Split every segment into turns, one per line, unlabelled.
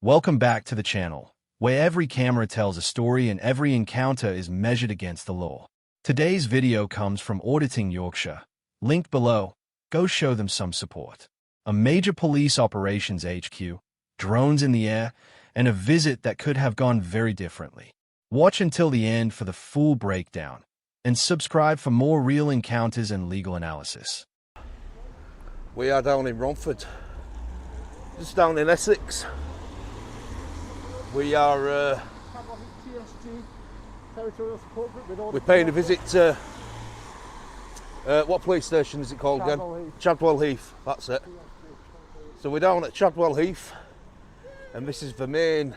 Welcome back to the channel, where every camera tells a story and every encounter is measured against the law. Today's video comes from Auditing Yorkshire. Linked below. Go show them some support. A major police operations HQ, drones in the air, and a visit that could have gone very differently. Watch until the end for the full breakdown, and subscribe for more real encounters and legal analysis.
We are down in Romford, just down in Essex. We are we're paying a visit to what police station is it called again? Chadwell Heath, that's it. So we're down at Chadwell Heath, and this is the main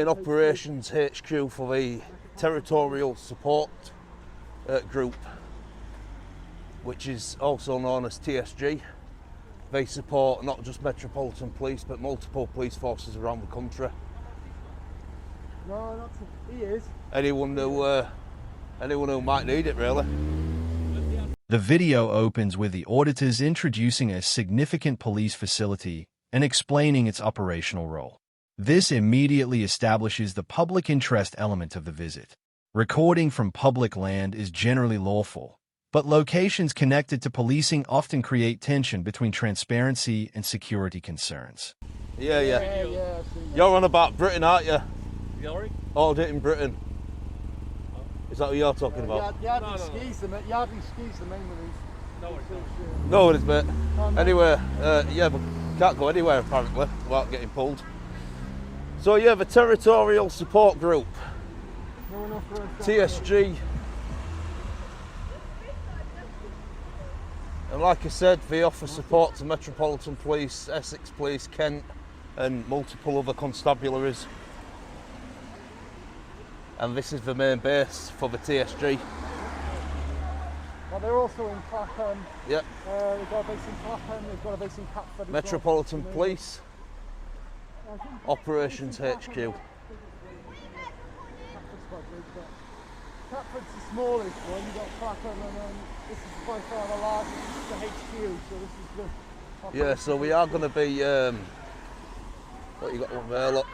operations HQ for the Territorial Support Group, which is also known as TSG. They support not just Metropolitan Police but multiple police forces around the country.
No, he is.
Anyone who might need it, really.
The video opens with the auditors introducing a significant police facility and explaining its operational role. This immediately establishes the public interest element of the visit. Recording from public land is generally lawful, but locations connected to policing often create tension between transparency and security concerns.
Yeah. You're on about Britain, aren't you?
Sorry?
Auditing Britain. Is that what you're talking about?
Yardley Ski's the main release.
No, it's not.
No, it is, mate.
Oh, no.
Anyway, yeah, but can't go anywhere apparently without getting pulled. So yeah, the Territorial Support Group, TSG. And like I said, they offer support to Metropolitan Police, Essex Police, Kent, and multiple other constabularies. And this is the main base for the TSG.
Well, they're also in Clapham.
Yep.
They've got a base in Clapham, they've got a base in Catford.
Metropolitan Police, Operations HQ.
Catford's quite big, but Catford's the smallest one. You've got Clapham, and then this is by far the largest. This is the HQ, so this is the...
Yeah, so we are going to be... what you got one there, look.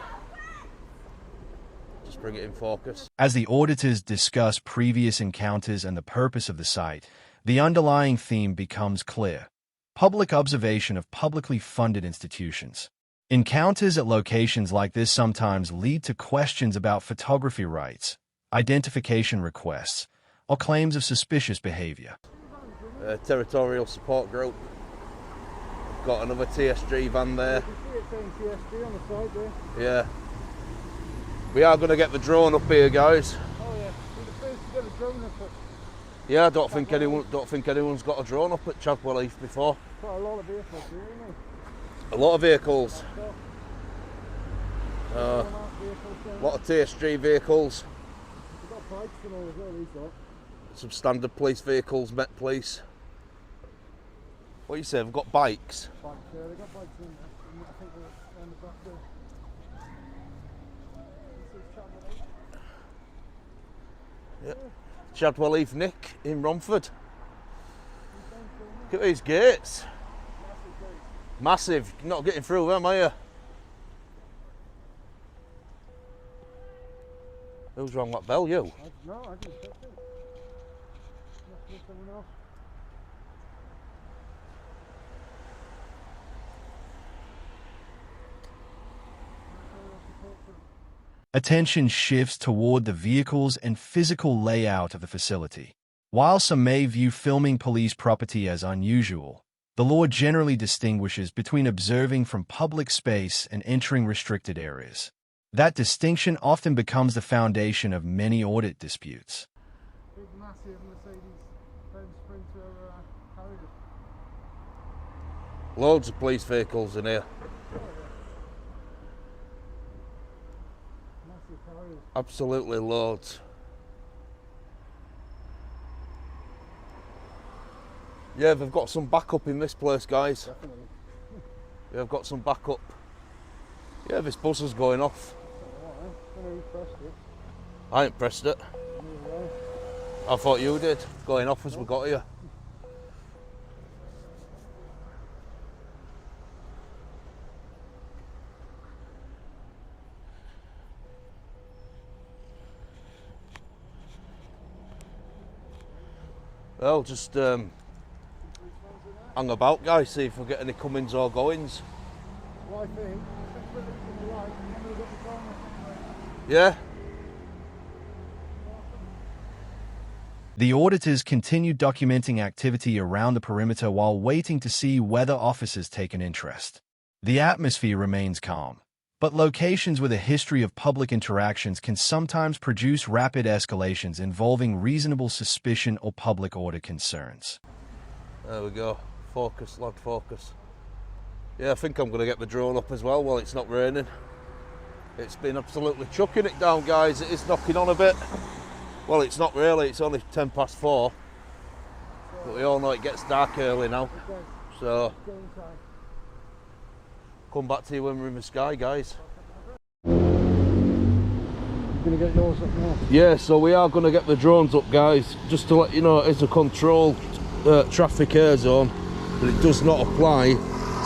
Just bring it in focus.
As the auditors discuss previous encounters and the purpose of the site, the underlying theme becomes clear: public observation of publicly funded institutions. Encounters at locations like this sometimes lead to questions about photography rights, identification requests, or claims of suspicious behavior.
Territorial Support Group. Got another TSG van there.
You can see it saying TSG on the side there.
Yeah. We are going to get the drone up here, guys.
Oh yeah, we're the first to get a drone up at...
Yeah, I don't think anyone's got a drone up at Chadwell Heath before.
Quite a lot of vehicles here, isn't it?
A lot of vehicles.
So,
A lot of TSG vehicles.
we've got bikes and all as well, these got.
Some standard police vehicles, Met Police. What do you say? We've got bikes.
Bikes, yeah, they've got bikes in there. I think they're around the back there. This is Chadwell Heath.
Yep. Chadwell Heath Nick in Romford. Look at these gates. Massive. You're not getting through them, are you? Who's rang that bell? You?
No, I didn't touch it. Must be someone else.
Attention shifts toward the vehicles and physical layout of the facility. While some may view filming police property as unusual, the law generally distinguishes between observing from public space and entering restricted areas. That distinction often becomes the foundation of many audit disputes.
Big, massive Mercedes-Benz Sprinter Harrier.
Loads of police vehicles in here.
Massive Harriers.
Absolutely loads. Yeah, they've got some backup in this place, guys.
Definitely.
Yeah, they've got some backup. Yeah, this buzzer's going off.
I don't know who pressed it.
I ain't pressed it.
Neither
I thought you did. Going off as we got here. Well, just hang about, guys, see if we get any comings or goings.
Well, I think we're losing the light, I'm going to get the camera.
Yeah?
The auditors continue documenting activity around the perimeter while waiting to see whether officers take an interest. The atmosphere remains calm, but locations with a history of public interactions can sometimes produce rapid escalations involving reasonable suspicion or public order concerns.
There we go. Focus, lad, focus. Yeah, I think I'm going to get the drone up as well while it's not raining. It's been absolutely chucking it down, guys. It is knocking on a bit. Well, it's not really, it's only 10 past 4. But we all know it gets dark early now. So, come back to you when we're in the sky, guys.
You're going to get yours up now?
Yeah, so we are going to get the drones up, guys. Just to let you know, it's a controlled traffic air zone, but it does not apply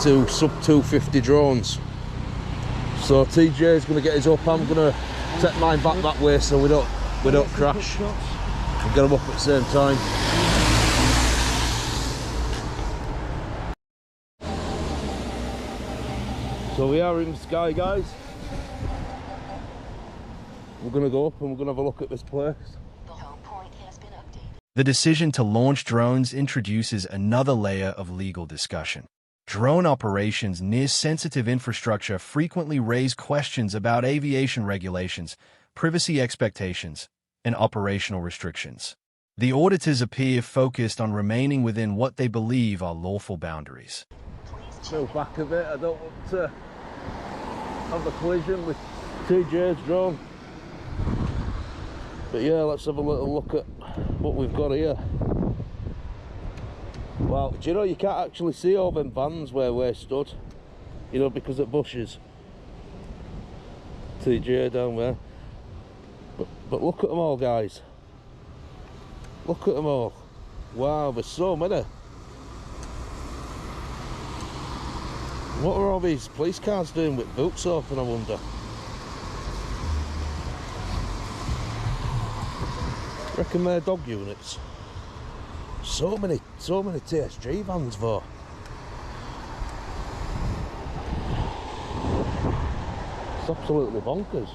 to sub 250 drones. So TJ is going to get his up. I'm going to take mine back that way so we don't crash and get them up at the same time. So we are in the sky, guys. We're going to go up and we're going to have a look at this place.
The decision to launch drones introduces another layer of legal discussion. Drone operations near sensitive infrastructure frequently raise questions about aviation regulations, privacy expectations, and operational restrictions. The auditors appear focused on remaining within what they believe are lawful boundaries.
Go back a bit, I don't want to have a collision with TJ's drone. But yeah, let's have a little look at what we've got here. Well, do you know you can't actually see all them vans where we're stood, you know, because of bushes. TJ down there. But look at them all, guys. Look at them all. Wow, there's so many. What are all these police cars doing with boots open, I wonder? Reckon they're dog units. So many TSG vans though. It's absolutely bonkers.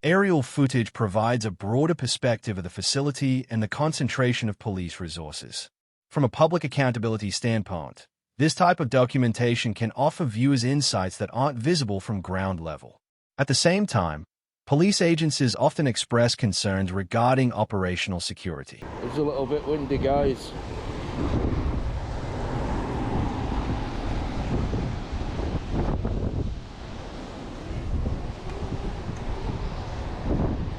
Aerial footage provides a broader perspective of the facility and the concentration of police resources. From a public accountability standpoint, this type of documentation can offer viewers insights that aren't visible from ground level. At the same time, police agencies often express concerns regarding operational security.
It's a little bit windy, guys.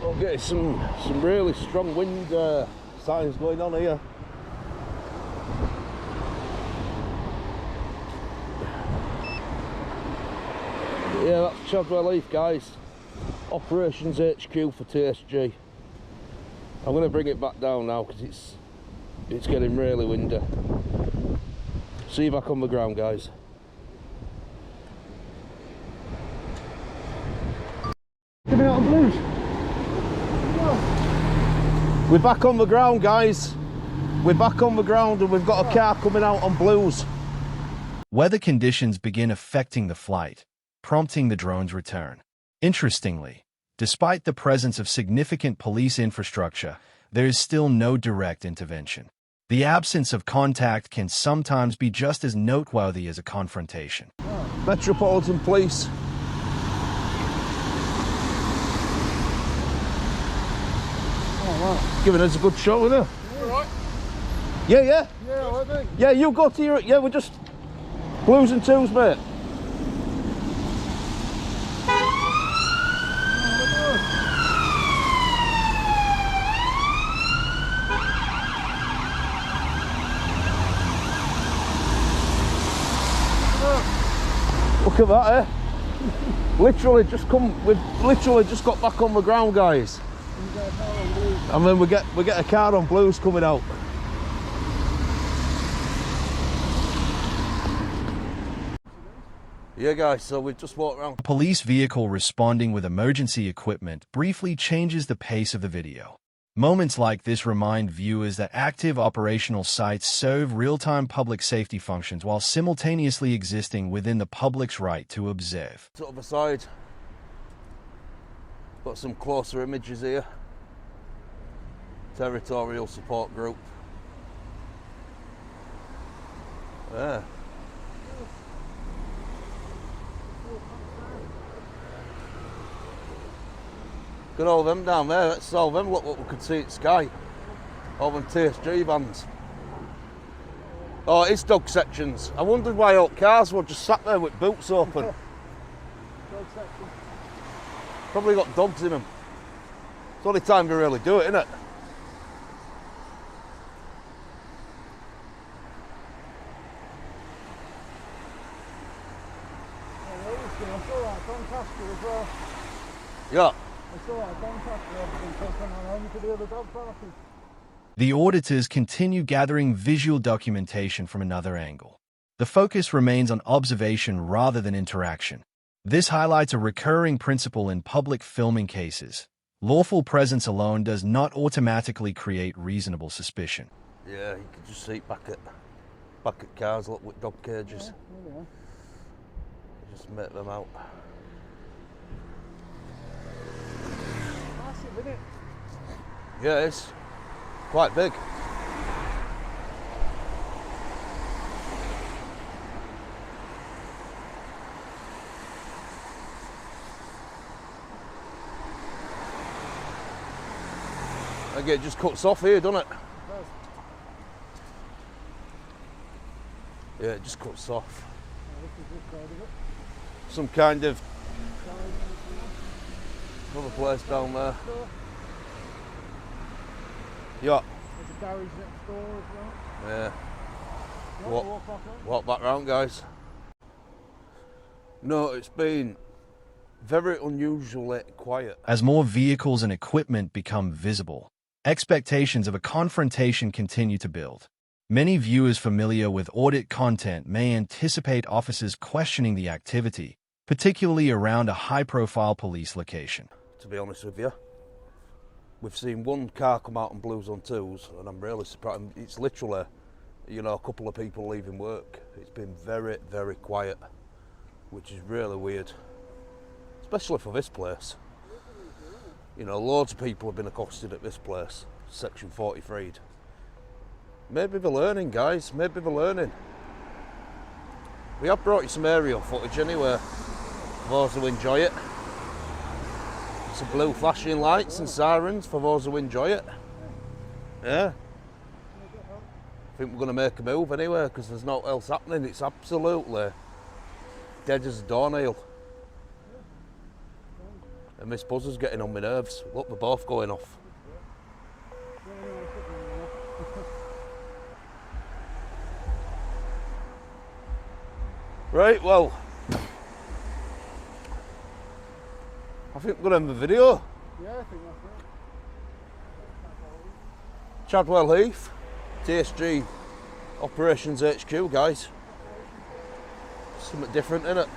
I'm getting some really strong wind signs going on here. Yeah, that's Chadwell Heath, guys. Operations HQ for TSG. I'm going to bring it back down now because it's getting really windy. See you back on the ground, guys.
Coming out of blues.
We're back on the ground, guys. We're back on the ground and we've got a car coming out on blues.
Weather conditions begin affecting the flight, prompting the drone's return. Interestingly, despite the presence of significant police infrastructure, there is still no direct intervention. The absence of contact can sometimes be just as noteworthy as a confrontation.
Metropolitan Police. Giving us a good show, isn't it?
Alright.
Yeah, yeah.
Yeah, I think.
Yeah, you go to your... Yeah, we're just... Blues and twos, mate. Look at that, eh? Literally just we've literally just got back on the ground, guys. And then we get a car on blues coming out. Yeah, guys, so we've just walked around.
A police vehicle responding with emergency equipment briefly changes the pace of the video. Moments like this remind viewers that active operational sites serve real-time public safety functions while simultaneously existing within the public's right to observe.
To the other side, got some closer images here. Territorial support group. Yeah. Got all them down there, let's all them, look what we could see at Sky. All them TSG vans. Oh, it's dog sections. I wondered why all cars were just sat there with boots open.
Dog section.
Probably got dogs in them. It's the only time to really do it, isn't it?
I saw that Doncaster as well.
Yeah.
I saw that Doncaster obviously taken on home to the other dog party.
The auditors continue gathering visual documentation from another angle. The focus remains on observation rather than interaction. This highlights a recurring principle in public filming cases. Lawful presence alone does not automatically create reasonable suspicion.
Yeah, you can just see it back at cars, look, with dog cages.
Yeah.
Just make them out.
Massive, isn't it?
Yeah, it's quite big. Again, it just cuts off here, doesn't it? Yeah, it just cuts off. Some kind of another place down there. Yeah.
There's a garage next door as well.
Yeah.
You want to walk back on?
Walk back round, guys. No, it's been very unusually quiet.
As more vehicles and equipment become visible, expectations of a confrontation continue to build. Many viewers familiar with audit content may anticipate officers questioning the activity, particularly around a high-profile police location.
To be honest with you, we've seen one car come out on blues on twos, and I'm really surprised. It's literally, you know, a couple of people leaving work. It's been very, very quiet, which is really weird, especially for this place. You know, loads of people have been accosted at this place, section 43. Maybe they're learning, guys, maybe they're learning. We have brought you some aerial footage anyway, for those who enjoy it. Some blue flashing lights and sirens for those who enjoy it. Yeah. I think we're going to make a move anyway, because there's not else happening. It's absolutely dead as a doornail. And Miss Buzzer's getting on my nerves. Look, they're both going off. Right, well, I think we're going to end the video.
Yeah, I think that's it.
Chadwell Heath, TSG Operations HQ, guys. Something different, innit?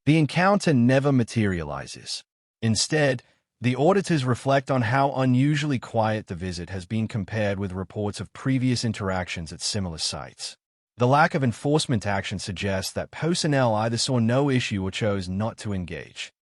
The encounter never materializes. Instead, the auditors reflect on how unusually quiet the visit has been compared with reports of previous interactions at similar sites. The lack of enforcement action suggests that personnel either saw no issue or chose not to engage.